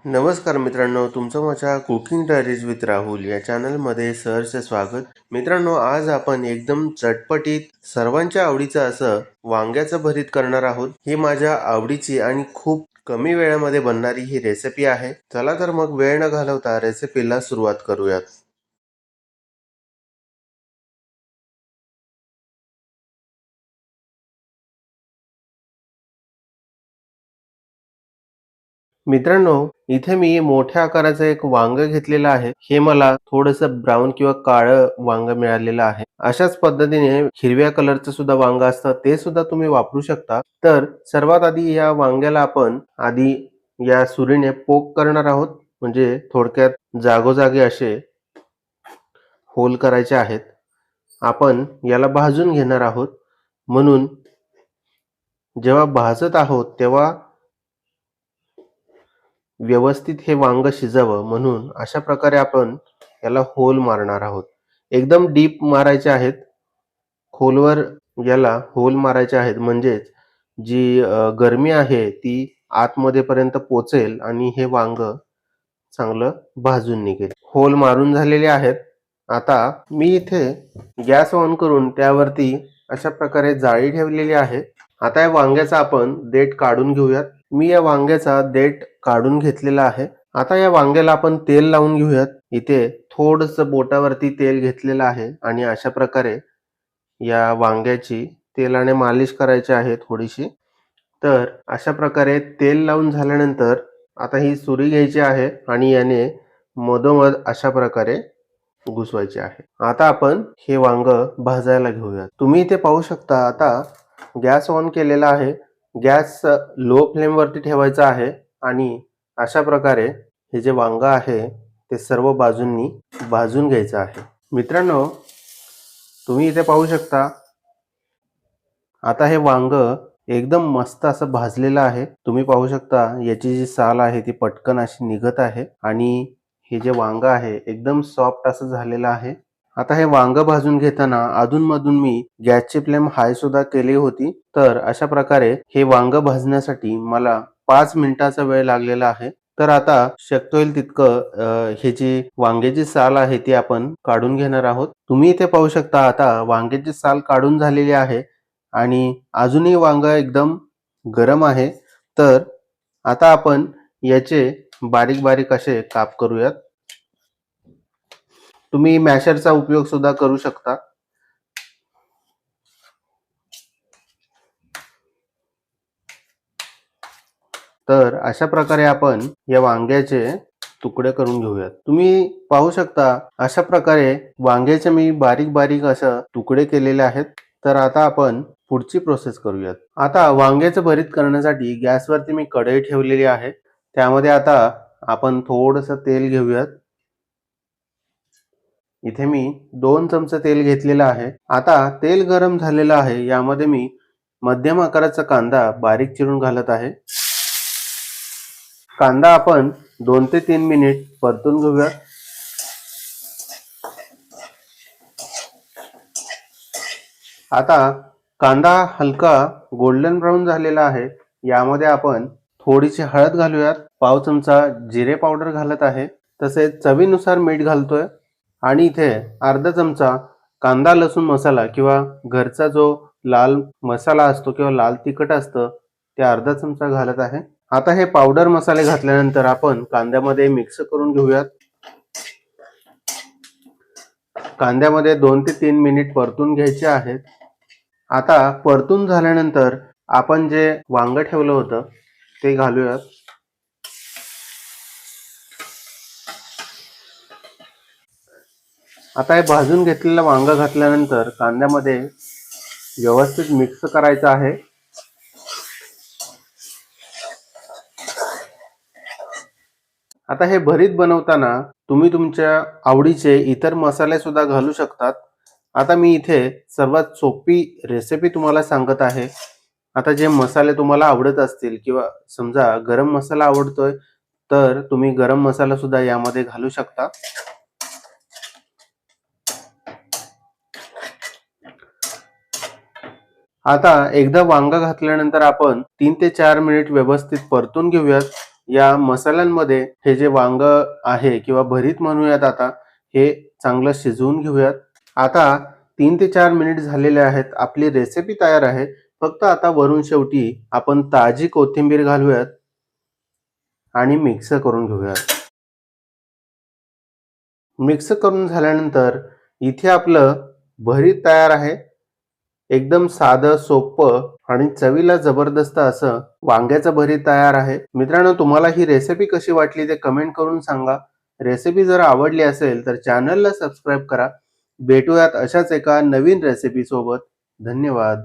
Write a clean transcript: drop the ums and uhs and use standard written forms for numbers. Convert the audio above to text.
नमस्कार मित्रांनो, तुमचं माझ्या कुकिंग डायरीज विथ राहुल या चॅनलमध्ये सहर्ष स्वागत. मित्रांनो, आज आपण एकदम चटपटीत सर्वांच्या आवडीचं असं वांग्याचं भरीत करणार आहोत. ही माझ्या आवडीची आणि खूप कमी वेळामध्ये बनणारी ही रेसिपी आहे. चला तर मग वेळ न घालवता रेसिपीला सुरुवात करूयात. मित्रांनो, इथे मी मोठ्या आकाराचं एक वांग घेतलेलं आहे. हे मला थोडंसं ब्राऊन किंवा काळं वांग मिळालेलं आहे. अशाच पद्धतीने हिरव्या कलरचं सुद्धा वांग असतं, ते सुद्धा तुम्ही वापरू शकता. तर सर्वात आधी या वांग्याला आपण आधी या सुरीने पोक करणार आहोत. म्हणजे थोडक्यात जागोजागी असे होल करायचे आहेत. आपण याला भाजून घेणार आहोत. म्हणून जेव्हा भाजत आहोत तेव्हा व्यवस्थित हे वांग शिजावं म्हणून अशा प्रकारे आपण याला होल मारणार आहोत. एकदम डीप मारायचे आहेत. खोलवर याला होल मारायचे आहेत म्हणजेच जी गरमी आहे ती आतमध्ये पर्यंत पोचेल आणि हे वांग चांगलं भाजून निघेल. होल मारून झालेले आहेत. आता मी इथे गॅस ऑन करून त्यावरती अशा प्रकारे जाळी ठेवलेली आहे. आता या वांग्याचा आपण देठ काढून घेऊयात. मी या वांग्याचा देठ काढून घेतलेला आहे. आता या वांग्याला आपण तेल लावून घेऊयात. इथे थोडंसं बोटावरती तेल घेतलेलं आहे आणि अशा प्रकारे या वांग्याची तेलाने मालिश करायची आहे थोडीशी. तर अशा प्रकारे तेल लावून झाल्यानंतर आता ही सुरी घ्यायची आहे आणि याने मधोमध अशा प्रकारे घुसवायचे आहे. आता आपण हे वांग भाजायला घेऊयात. तुम्ही इथे पाहू शकता आता गॅस ऑन केलेला आहे. गॅस लो फ्लेम वरती ठेवायचा आहे आणि अशा प्रकारे हे जे वांग आहे ते सर्व बाजूंनी भाजून घ्यायचं आहे. मित्रांनो, तुम्ही इथे पाहू शकता आता हे वांग एकदम मस्त असं भाजलेलं आहे. तुम्ही पाहू शकता याची जी साल आहे ती पटकन अशी निघत आहे आणि हे जे वांग आहे एकदम सॉफ्ट असं झालेलं आहे. आता हे वांग भाजून घेताना अधूनमधून मी गॅसची फ्लेम हाय सुद्धा केली होती. तर अशा प्रकारे हे वांग भाजण्यासाठी मला 5 मिनिटाचा वेळ लागलेला आहे. तर आता शक्य होईल तितकं हे जी वांग्याची साल आहे ती आपण काढून घेणार आहोत. तुम्ही इथे पाहू शकता आता वांग्याची साल काढून झालेली आहे आणि अजूनही वांग एकदम गरम आहे. तर आता आपण याचे बारीक बारीक असे काप करूयात. तुम्ही मॅशरचा उपयोग सुद्धा करू शकता. तर अशा प्रकारे आपण या वांग्याचे तुकडे करून घेऊयात. तुम्ही पाहू शकता अशा प्रकारे वांग्याचे मी बारीक बारीक असं तुकडे केलेले आहेत. तर आता आपण पुढची प्रोसेस करूयात. आता वांग्याचं भरीत करण्यासाठी गॅसवरती मी कढई ठेवलेली आहे. त्यामध्ये आता आपण थोडंसं तेल घेऊयात. इथे मी 2 चमचे तेल घेतलेलं आहे. आता तेल गरम झालेलं आहे. यामध्ये मी मध्यम आकाराचा कांदा बारीक चिरून घालत आहे. कांदा आपण 2 ते 3 मिनिट परतून घेऊया. आता कांदा हलका गोल्डन ब्राऊन झालेला आहे. यामध्ये आपण थोडीशी हळद घालूयात. पाव चमचा जिरे पावडर घालत आहे. तसेच चवीनुसार मीठ घालतोय आणि इथे अर्धा चमचा कांदा लसूण मसाला किंवा घरचा जो लाल मसाला असतो किंवा लाल तिखट असतं ते अर्धा चमचा घालत आहे. आता हे पावडर मसाले घातल्यानंतर आपण कांद्यामध्ये मिक्स करून घेऊयात. कांद्यामध्ये 2 ते 3 मिनिट परतून घ्यायचे आहेत. आता परतून झाल्यानंतर आपण जे वांग ठेवलं होतं ते घालूयात. आता हे भाजून घेतलेलं वांग घातल्यानंतर कांद्यामध्ये व्यवस्थित मिक्स करायचं आहे. आता हे भरीत बनवताना तुम्ही तुमच्या आवडीचे इतर मसाले सुद्धा घालू शकतात. आता मी इथे सर्वात सोपी रेसिपी तुम्हाला सांगत आहे. आता जे मसाले तुम्हाला आवडत असतील किंवा समजा गरम मसाला आवडतोय तर तुम्ही गरम मसाला सुद्धा यामध्ये घालू शकता. आता एकदा वांग घातल्यानंतर आपण 3 ते 4 मिनिट व्यवस्थित परतून घेऊयात. या मसाल्यांमध्ये हे जे वांग आहे किंवा भरीत म्हणूयात आता, हे चांगलं शिजवून घेऊयात. आता 3 ते 4 मिनिट झालेले आहेत. आपली रेसिपी तयार आहे. फक्त आता वरून शेवटी आपण ताजी कोथिंबीर घालूयात आणि मिक्स करून घेऊयात. मिक्स करून झाल्यानंतर इथे आपलं भरीत तयार आहे. एकदम साधं, सोपं आणि चवीला जबरदस्त असं वांग्याचं भरीत तयार आहे. मित्रांनो, तुम्हाला ही रेसिपी कशी वाटली ते कमेंट करून सांगा. रेसिपी जर आवडली असेल तर चॅनलला सबस्क्राईब करा. भेटूयात अशाच एका नवीन रेसिपी सोबत. धन्यवाद.